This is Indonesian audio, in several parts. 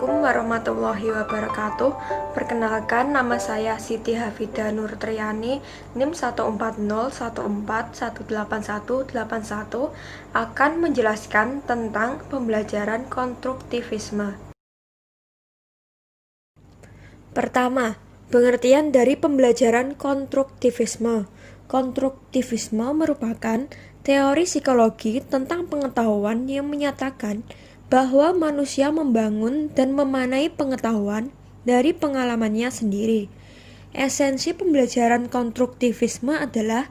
Assalamualaikum warahmatullahi wabarakatuh. Perkenalkan, nama saya Siti Hafida Nur Triani, NIM 14014181181 akan menjelaskan tentang pembelajaran konstruktivisme. Pertama, pengertian dari pembelajaran konstruktivisme. Konstruktivisme merupakan teori psikologi tentang pengetahuan yang menyatakan bahwa manusia membangun dan memanai pengetahuan dari pengalamannya sendiri. Esensi pembelajaran konstruktivisme adalah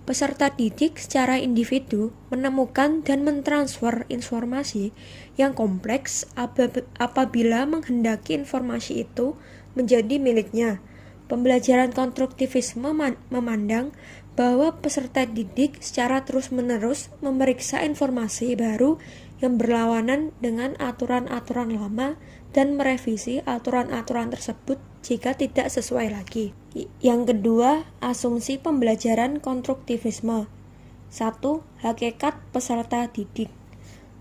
peserta didik secara individu menemukan dan mentransfer informasi yang kompleks apabila menghendaki informasi itu menjadi miliknya. Pembelajaran konstruktivisme memandang bahwa peserta didik secara terus-menerus memeriksa informasi baru yang berlawanan dengan aturan-aturan lama dan merevisi aturan-aturan tersebut jika tidak sesuai lagi. Yang kedua, asumsi pembelajaran konstruktivisme. 1. Hakikat peserta didik.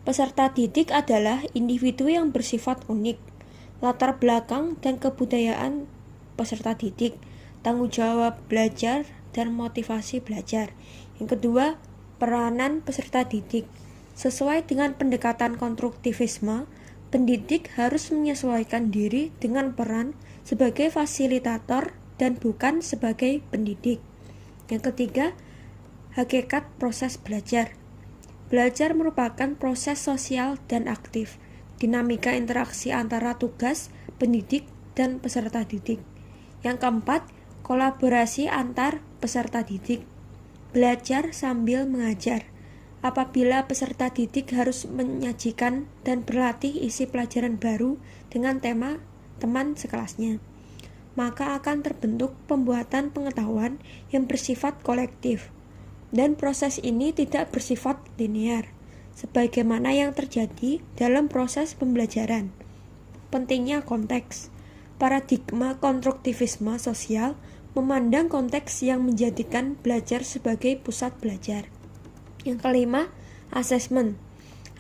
Peserta didik adalah individu yang bersifat unik. Latar belakang dan kebudayaan peserta didik, tanggung jawab belajar, dan motivasi belajar. Yang kedua, peranan peserta didik. Sesuai dengan pendekatan konstruktivisme, pendidik harus menyesuaikan diri dengan peran sebagai fasilitator dan bukan sebagai pendidik. Yang ketiga, hakikat proses belajar. Belajar merupakan proses sosial dan aktif, dinamika interaksi antara tugas, pendidik, dan peserta didik. Yang keempat, kolaborasi antar peserta didik. Belajar sambil mengajar. Apabila peserta didik harus menyajikan dan berlatih isi pelajaran baru dengan tema teman sekelasnya, maka akan terbentuk pembuatan pengetahuan yang bersifat kolektif. Dan proses ini tidak bersifat linear, sebagaimana yang terjadi dalam proses pembelajaran. Pentingnya konteks. Paradigma konstruktivisme sosial memandang konteks yang menjadikan belajar sebagai pusat belajar. Yang kelima, asesmen.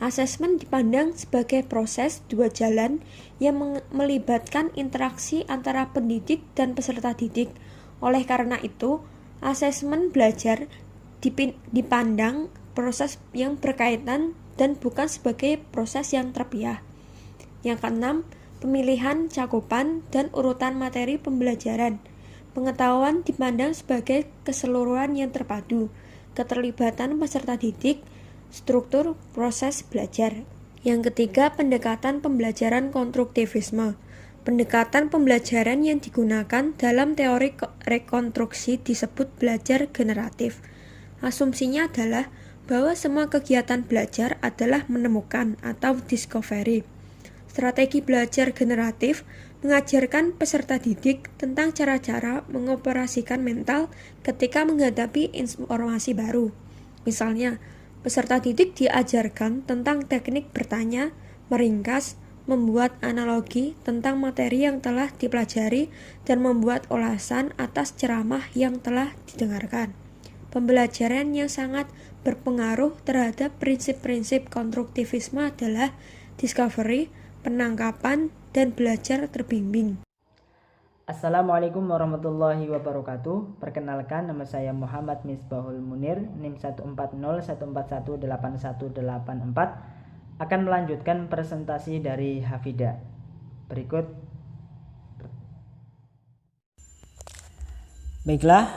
Asesmen dipandang sebagai proses dua jalan yang melibatkan interaksi antara pendidik dan peserta didik. Oleh karena itu, asesmen belajar dipandang proses yang berkaitan dan bukan sebagai proses yang terpiah. Yang keenam, pemilihan cakupan dan urutan materi pembelajaran. Pengetahuan dipandang sebagai keseluruhan yang terpadu, keterlibatan peserta didik, struktur proses belajar. Yang ketiga, pendekatan pembelajaran konstruktivisme. Pendekatan pembelajaran yang digunakan dalam teori rekonstruksi disebut belajar generatif. Asumsinya adalah bahwa semua kegiatan belajar adalah menemukan atau discovery. Strategi belajar generatif mengajarkan peserta didik tentang cara-cara mengoperasikan mental ketika menghadapi informasi baru. Misalnya, peserta didik diajarkan tentang teknik bertanya, meringkas, membuat analogi tentang materi yang telah dipelajari, dan membuat ulasan atas ceramah yang telah didengarkan. Pembelajaran yang sangat berpengaruh terhadap prinsip-prinsip konstruktivisme adalah discovery, penangkapan, dan belajar terbimbing. Assalamualaikum warahmatullahi wabarakatuh. Perkenalkan, nama saya Muhammad Misbahul Munir, NIM 14014818184, akan melanjutkan presentasi dari Hafida. Berikut. Baiklah,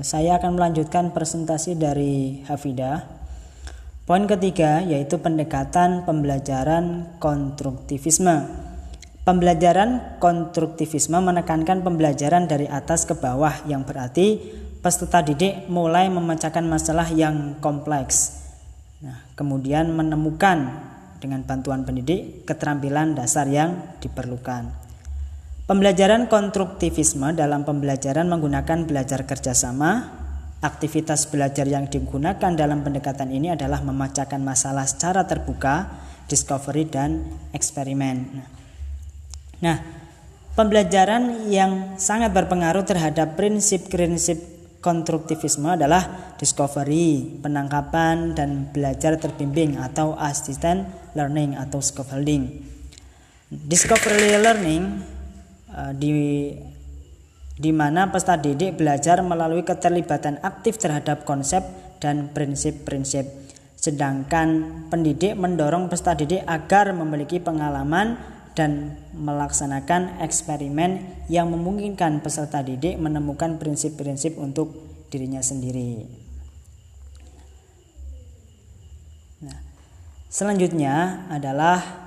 saya akan melanjutkan presentasi dari Hafida. Poin ketiga yaitu pendekatan pembelajaran konstruktivisme. Pembelajaran konstruktivisme menekankan pembelajaran dari atas ke bawah, yang berarti peserta didik mulai memecahkan masalah yang kompleks. Kemudian menemukan dengan bantuan pendidik keterampilan dasar yang diperlukan. Pembelajaran konstruktivisme dalam pembelajaran menggunakan belajar kerjasama. Aktivitas belajar yang digunakan dalam pendekatan ini adalah memecahkan masalah secara terbuka, discovery, dan eksperimen. Nah, pembelajaran yang sangat berpengaruh terhadap prinsip-prinsip konstruktivisme adalah discovery, penangkapan, dan belajar terbimbing atau assistant learning atau scaffolding. Discovery learning di mana peserta didik belajar melalui keterlibatan aktif terhadap konsep dan prinsip-prinsip. Sedangkan pendidik mendorong peserta didik agar memiliki pengalaman dan melaksanakan eksperimen yang memungkinkan peserta didik menemukan prinsip-prinsip untuk dirinya sendiri. Nah, selanjutnya adalah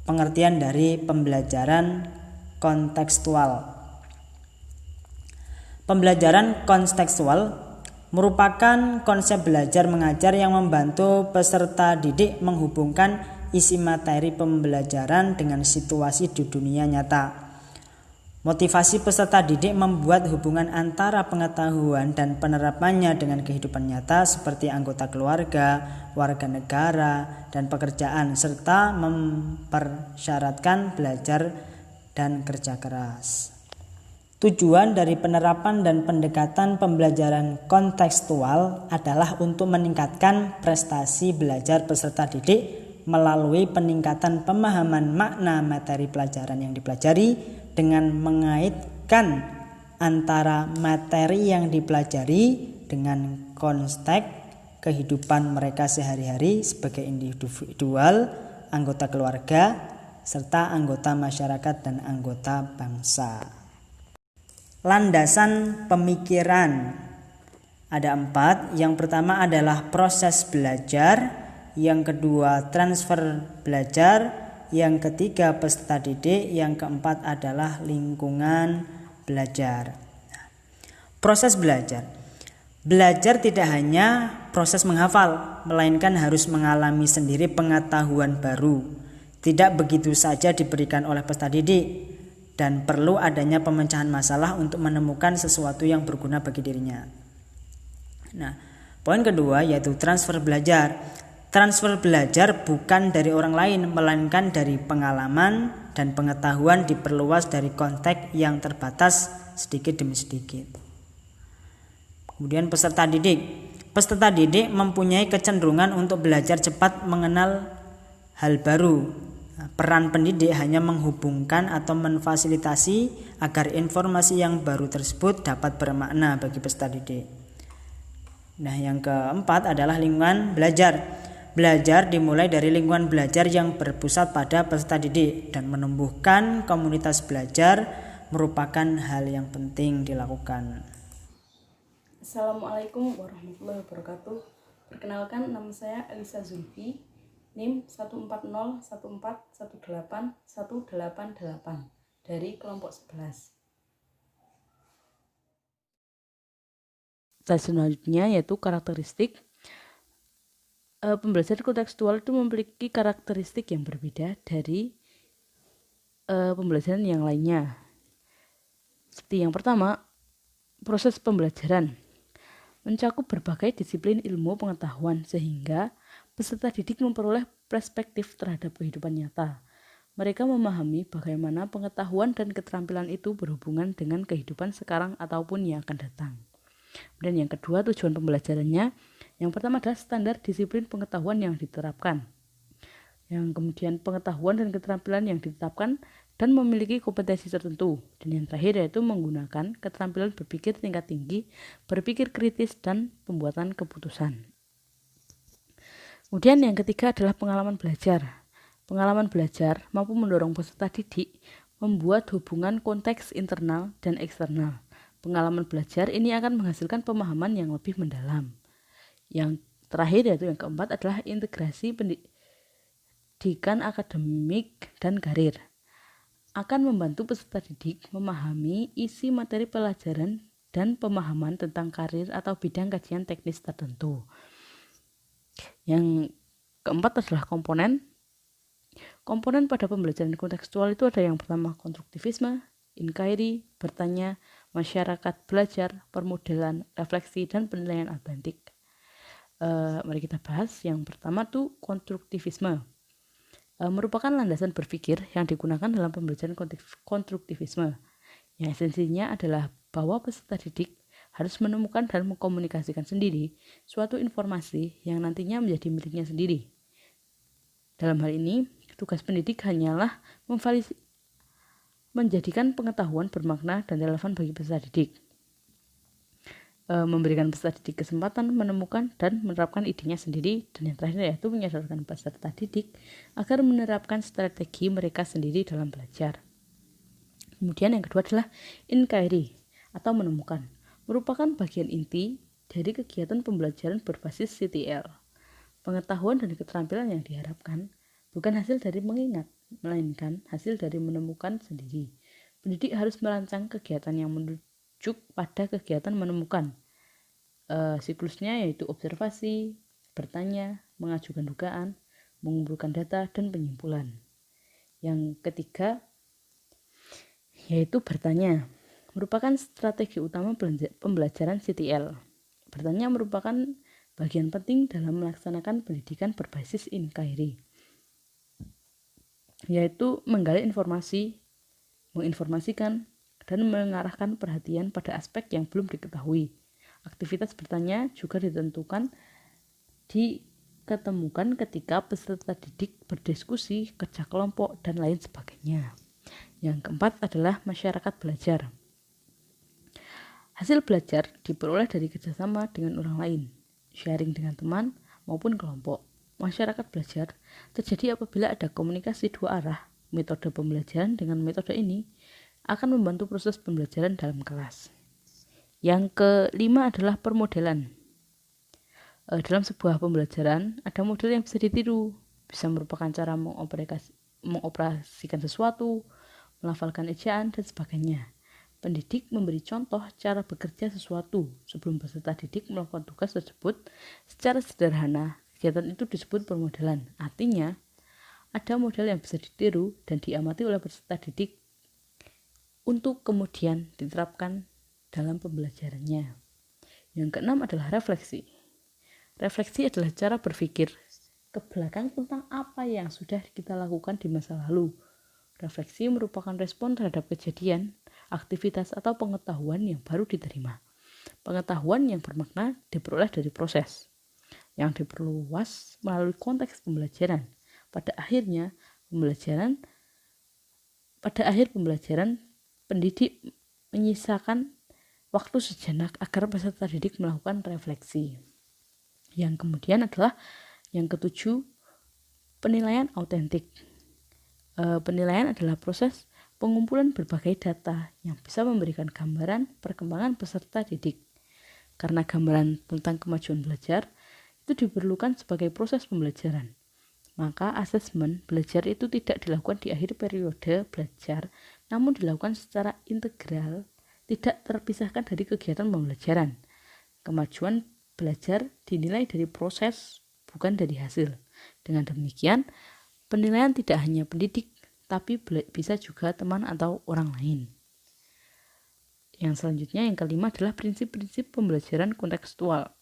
pengertian dari pembelajaran kontekstual. Pembelajaran kontekstual merupakan konsep belajar mengajar yang membantu peserta didik menghubungkan isi materi pembelajaran dengan situasi di dunia nyata. Motivasi peserta didik membuat hubungan antara pengetahuan dan penerapannya dengan kehidupan nyata seperti anggota keluarga, warga negara, dan pekerjaan, serta mempersyaratkan belajar dan kerja keras. Tujuan dari penerapan dan pendekatan pembelajaran kontekstual adalah untuk meningkatkan prestasi belajar peserta didik melalui peningkatan pemahaman makna materi pelajaran yang dipelajari dengan mengaitkan antara materi yang dipelajari dengan konteks kehidupan mereka sehari-hari sebagai individual, anggota keluarga, serta anggota masyarakat dan anggota bangsa. Landasan pemikiran ada 4. Yang pertama adalah proses belajar, yang kedua transfer belajar, yang ketiga peserta didik, yang keempat adalah lingkungan belajar. Proses belajar. Belajar tidak hanya proses menghafal, melainkan harus mengalami sendiri pengetahuan baru. Tidak begitu saja diberikan oleh peserta didik, dan perlu adanya pemecahan masalah untuk menemukan sesuatu yang berguna bagi dirinya. Nah, poin kedua yaitu transfer belajar. Transfer belajar bukan dari orang lain, melainkan dari pengalaman dan pengetahuan diperluas dari konteks yang terbatas sedikit demi sedikit. Kemudian peserta didik. Peserta didik mempunyai kecenderungan untuk belajar cepat mengenal hal baru. Peran pendidik hanya menghubungkan atau memfasilitasi agar informasi yang baru tersebut dapat bermakna bagi peserta didik. Nah, yang keempat adalah lingkungan belajar. Belajar dimulai dari lingkungan belajar yang berpusat pada peserta didik, dan menumbuhkan komunitas belajar merupakan hal yang penting dilakukan. Assalamualaikum warahmatullahi wabarakatuh. Perkenalkan, nama saya Elisa Zulfi, NIM 14014181888 dari kelompok 11. Selanjutnya yaitu karakteristik. Pembelajaran kontekstual itu memiliki karakteristik yang berbeda dari pembelajaran yang lainnya. Seperti yang pertama, proses pembelajaran mencakup berbagai disiplin ilmu pengetahuan sehingga peserta didik memperoleh perspektif terhadap kehidupan nyata. Mereka memahami bagaimana pengetahuan dan keterampilan itu berhubungan dengan kehidupan sekarang ataupun yang akan datang. Dan yang kedua, tujuan pembelajarannya. Yang pertama adalah standar disiplin pengetahuan yang diterapkan. Yang kemudian pengetahuan dan keterampilan yang ditetapkan dan memiliki kompetensi tertentu. Dan yang terakhir yaitu menggunakan keterampilan berpikir tingkat tinggi, berpikir kritis, dan pembuatan keputusan. Kemudian yang ketiga adalah pengalaman belajar. Pengalaman belajar mampu mendorong peserta didik membuat hubungan konteks internal dan eksternal. Pengalaman belajar ini akan menghasilkan pemahaman yang lebih mendalam. Yang terakhir yaitu yang keempat adalah integrasi pendidikan akademik dan karir. Akan membantu peserta didik memahami isi materi pelajaran dan pemahaman tentang karir atau bidang kajian teknis tertentu. Yang keempat adalah komponen. Komponen pada pembelajaran kontekstual itu ada yang pertama konstruktivisme, inquiry, bertanya, masyarakat belajar, permodelan, refleksi, dan penilaian autentik. Mari kita bahas. Yang pertama tuh konstruktivisme. Merupakan landasan berpikir yang digunakan dalam pembelajaran konstruktivisme. Yang esensinya adalah bahwa peserta didik harus menemukan dan mengkomunikasikan sendiri suatu informasi yang nantinya menjadi miliknya sendiri. Dalam hal ini, Tugas pendidik hanyalah menjadikan pengetahuan bermakna dan relevan bagi peserta didik. Memberikan peserta didik kesempatan menemukan dan menerapkan idenya sendiri, dan yang terakhir yaitu menyadarkan peserta didik agar menerapkan strategi mereka sendiri dalam belajar. Kemudian yang kedua adalah inquiry atau menemukan, merupakan bagian inti dari kegiatan pembelajaran berbasis CTL. Pengetahuan dan keterampilan yang diharapkan bukan hasil dari mengingat, melainkan hasil dari menemukan sendiri. Pendidik harus merancang kegiatan yang merujuk pada kegiatan menemukan. Siklusnya yaitu observasi, bertanya, mengajukan dugaan, mengumpulkan data, dan penyimpulan. Yang ketiga yaitu bertanya, merupakan strategi utama pembelajaran CTL. Bertanya merupakan bagian penting dalam melaksanakan pendidikan berbasis inquiry, yaitu menggali informasi, menginformasikan, dan mengarahkan perhatian pada aspek yang belum diketahui. Aktivitas bertanya juga diketemukan ketika peserta didik berdiskusi, kerja kelompok, dan lain sebagainya. Yang keempat adalah masyarakat belajar. Hasil belajar diperoleh dari kerjasama dengan orang lain, sharing dengan teman maupun kelompok. Masyarakat belajar terjadi apabila ada komunikasi dua arah. Metode pembelajaran dengan metode ini akan membantu proses pembelajaran dalam kelas. Yang kelima adalah permodelan. Dalam sebuah pembelajaran ada model yang bisa ditiru, bisa merupakan cara mengoperasikan sesuatu, melafalkan ejaan, dan sebagainya. Pendidik memberi contoh cara bekerja sesuatu sebelum peserta didik melakukan tugas tersebut secara sederhana. Kegiatan itu disebut permodelan. Artinya, ada model yang bisa ditiru dan diamati oleh peserta didik untuk kemudian diterapkan dalam pembelajarannya. Yang keenam adalah refleksi. Refleksi adalah cara berpikir ke belakang tentang apa yang sudah kita lakukan di masa lalu. Refleksi merupakan respon terhadap kejadian, aktivitas, atau pengetahuan yang baru diterima. Pengetahuan yang bermakna diperoleh dari proses yang diperluas melalui konteks pembelajaran. Pada akhir pembelajaran, pendidik menyisakan waktu sejenak agar peserta didik melakukan refleksi. Yang kemudian adalah yang ketujuh, penilaian autentik. Penilaian adalah proses pengumpulan berbagai data yang bisa memberikan gambaran perkembangan peserta didik. Karena gambaran tentang kemajuan belajar itu diperlukan sebagai proses pembelajaran, maka asesmen belajar itu tidak dilakukan di akhir periode belajar, namun dilakukan secara integral, tidak terpisahkan dari kegiatan pembelajaran. Kemajuan belajar dinilai dari proses, bukan dari hasil. Dengan demikian, penilaian tidak hanya pendidik, tapi bisa juga teman atau orang lain. Yang selanjutnya, yang kelima adalah prinsip-prinsip pembelajaran kontekstual.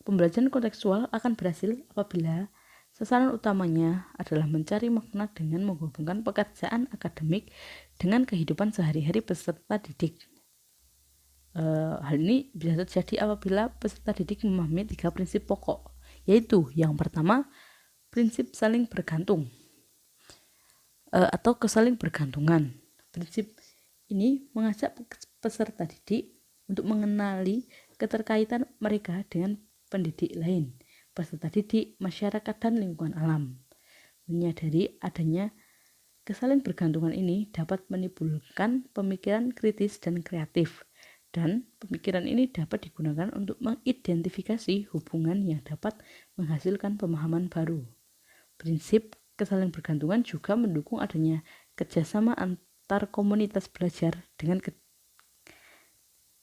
Pembelajaran kontekstual akan berhasil apabila sasaran utamanya adalah mencari makna dengan menghubungkan pekerjaan akademik dengan kehidupan sehari-hari peserta didik. Hal ini bisa terjadi apabila peserta didik memahami 3 prinsip pokok, yaitu yang pertama, prinsip saling bergantung atau kesaling bergantungan. Prinsip ini mengajak peserta didik untuk mengenali keterkaitan mereka dengan pendidik lain, peserta didik, masyarakat, dan lingkungan alam. Menyadari adanya kesaling bergantungan ini dapat menimbulkan pemikiran kritis dan kreatif, dan pemikiran ini dapat digunakan untuk mengidentifikasi hubungan yang dapat menghasilkan pemahaman baru. Prinsip kesaling bergantungan juga mendukung adanya kerjasama antar komunitas belajar. Dengan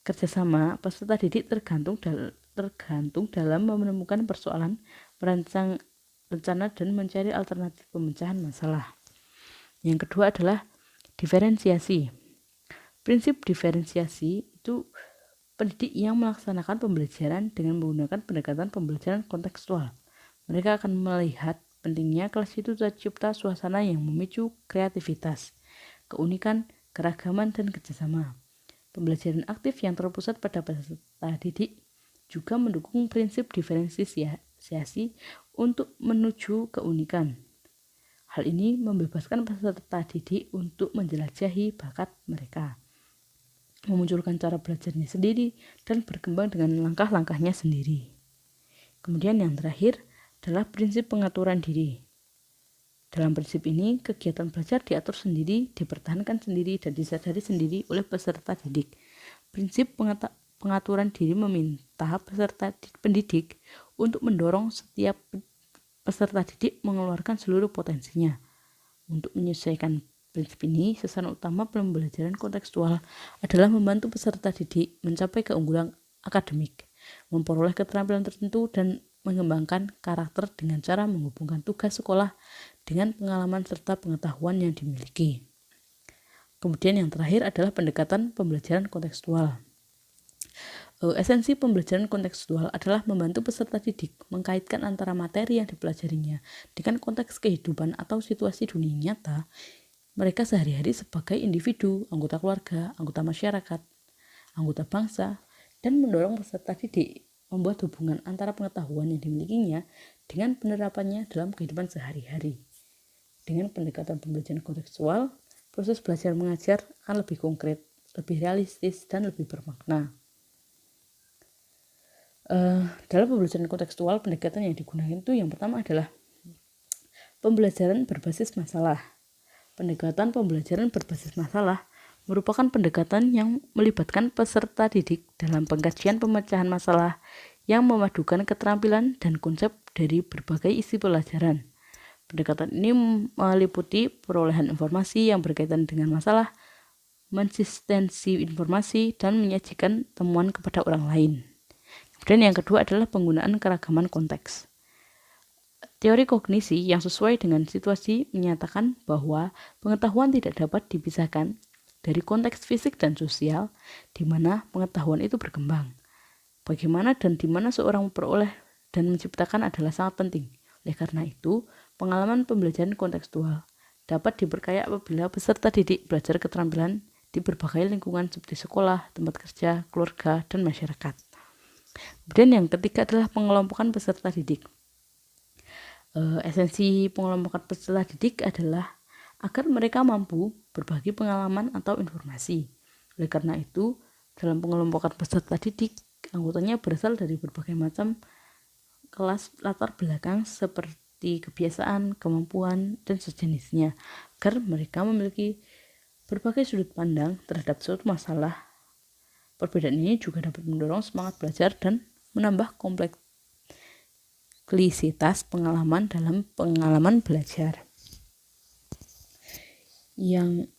kerjasama, peserta didik tergantung dalam menemukan persoalan, merancang rencana, dan mencari alternatif pemecahan masalah. Yang kedua adalah diferensiasi. Prinsip diferensiasi itu pendidik yang melaksanakan pembelajaran dengan menggunakan pendekatan pembelajaran kontekstual. Mereka akan melihat pentingnya kelas itu tercipta suasana yang memicu kreativitas, keunikan, keragaman, dan kerjasama. Pembelajaran aktif yang terpusat pada peserta didik juga mendukung prinsip diferensiasi untuk menuju keunikan. Hal ini membebaskan peserta didik untuk menjelajahi bakat mereka, memunculkan cara belajarnya sendiri, dan berkembang dengan langkah-langkahnya sendiri. Kemudian yang terakhir adalah prinsip pengaturan diri. Dalam prinsip ini, kegiatan belajar diatur sendiri, dipertahankan sendiri, dan disadari sendiri oleh peserta didik. Prinsip pengaturan diri meminta peserta pendidik untuk mendorong setiap peserta didik mengeluarkan seluruh potensinya. Untuk menyesuaikan prinsip ini, sasaran utama pembelajaran kontekstual adalah membantu peserta didik mencapai keunggulan akademik, memperoleh keterampilan tertentu, dan mengembangkan karakter dengan cara menghubungkan tugas sekolah dengan pengalaman serta pengetahuan yang dimiliki. Kemudian yang terakhir adalah pendekatan pembelajaran kontekstual. Esensi pembelajaran kontekstual adalah membantu peserta didik mengkaitkan antara materi yang dipelajarinya dengan konteks kehidupan atau situasi dunia nyata mereka sehari-hari sebagai individu, anggota keluarga, anggota masyarakat, anggota bangsa, dan mendorong peserta didik membuat hubungan antara pengetahuan yang dimilikinya dengan penerapannya dalam kehidupan sehari-hari. Dengan pendekatan pembelajaran kontekstual, proses belajar mengajar akan lebih konkret, lebih realistis, dan lebih bermakna. Dalam pembelajaran kontekstual, pendekatan yang digunakan itu yang pertama adalah pembelajaran berbasis masalah. Pendekatan pembelajaran berbasis masalah merupakan pendekatan yang melibatkan peserta didik dalam pengkajian pemecahan masalah yang memadukan keterampilan dan konsep dari berbagai isi pelajaran. Pendekatan ini meliputi perolehan informasi yang berkaitan dengan masalah, konsistensi informasi, dan menyajikan temuan kepada orang lain. Kemudian yang kedua adalah penggunaan keragaman konteks. Teori kognisi yang sesuai dengan situasi menyatakan bahwa pengetahuan tidak dapat dipisahkan dari konteks fisik dan sosial di mana pengetahuan itu berkembang. Bagaimana dan di mana seorang memperoleh dan menciptakan adalah sangat penting. Oleh karena itu, pengalaman pembelajaran kontekstual dapat diperkaya apabila peserta didik belajar keterampilan di berbagai lingkungan seperti sekolah, tempat kerja, keluarga, dan masyarakat. Kemudian yang ketiga adalah pengelompokan peserta didik. Esensi pengelompokan peserta didik adalah agar mereka mampu berbagi pengalaman atau informasi. Oleh karena itu, dalam pengelompokan peserta didik, anggotanya berasal dari berbagai macam kelas latar belakang seperti kebiasaan, kemampuan, dan sejenisnya, agar mereka memiliki berbagai sudut pandang terhadap suatu masalah. Perbedaan ini juga dapat mendorong semangat belajar dan menambah kompleksitas pengalaman dalam pengalaman belajar. Yang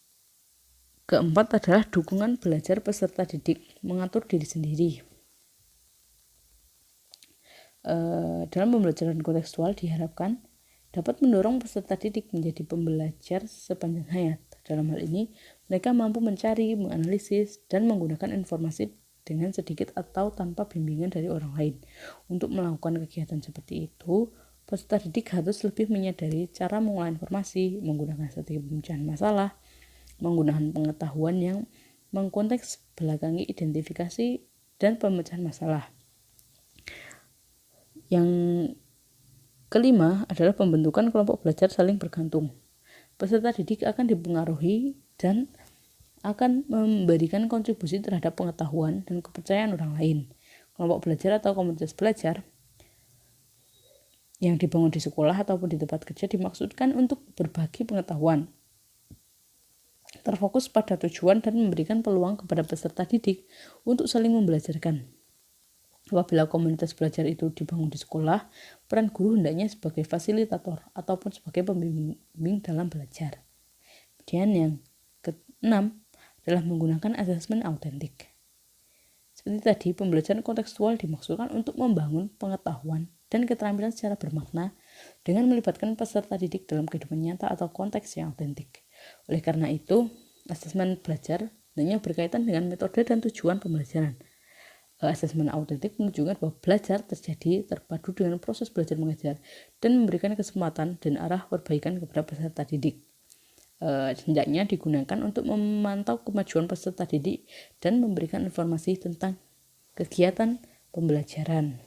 keempat adalah dukungan belajar peserta didik, mengatur diri sendiri. Dalam pembelajaran kontekstual diharapkan dapat mendorong peserta didik menjadi pembelajar sepanjang hayat. Dalam hal ini, mereka mampu mencari, menganalisis, dan menggunakan informasi dengan sedikit atau tanpa bimbingan dari orang lain. Untuk melakukan kegiatan seperti itu, peserta didik harus lebih menyadari cara mengolah informasi, menggunakan strategi pemecahan masalah, menggunakan pengetahuan yang mengkonteks belakangi identifikasi dan pemecahan masalah. Yang kelima adalah pembentukan kelompok belajar saling bergantung. Peserta didik akan dipengaruhi dan akan memberikan kontribusi terhadap pengetahuan dan kepercayaan orang lain. Kelompok belajar atau komunitas belajar yang dibangun di sekolah ataupun di tempat kerja dimaksudkan untuk berbagi pengetahuan, terfokus pada tujuan, dan memberikan peluang kepada peserta didik untuk saling membelajarkan. Apabila komunitas belajar itu dibangun di sekolah, peran guru hendaknya sebagai fasilitator ataupun sebagai pembimbing dalam belajar. Kemudian yang keenam adalah menggunakan asesmen autentik. Seperti tadi, pembelajaran kontekstual dimaksudkan untuk membangun pengetahuan dan keterampilan secara bermakna dengan melibatkan peserta didik dalam kehidupan nyata atau konteks yang autentik. Oleh karena itu, asesmen belajar hendaknya berkaitan dengan metode dan tujuan pembelajaran. Asesmen autentik menunjukkan bahwa belajar terjadi terpadu dengan proses belajar mengajar dan memberikan kesempatan dan arah perbaikan kepada peserta didik. Hendaknya digunakan untuk memantau kemajuan peserta didik dan memberikan informasi tentang kegiatan pembelajaran.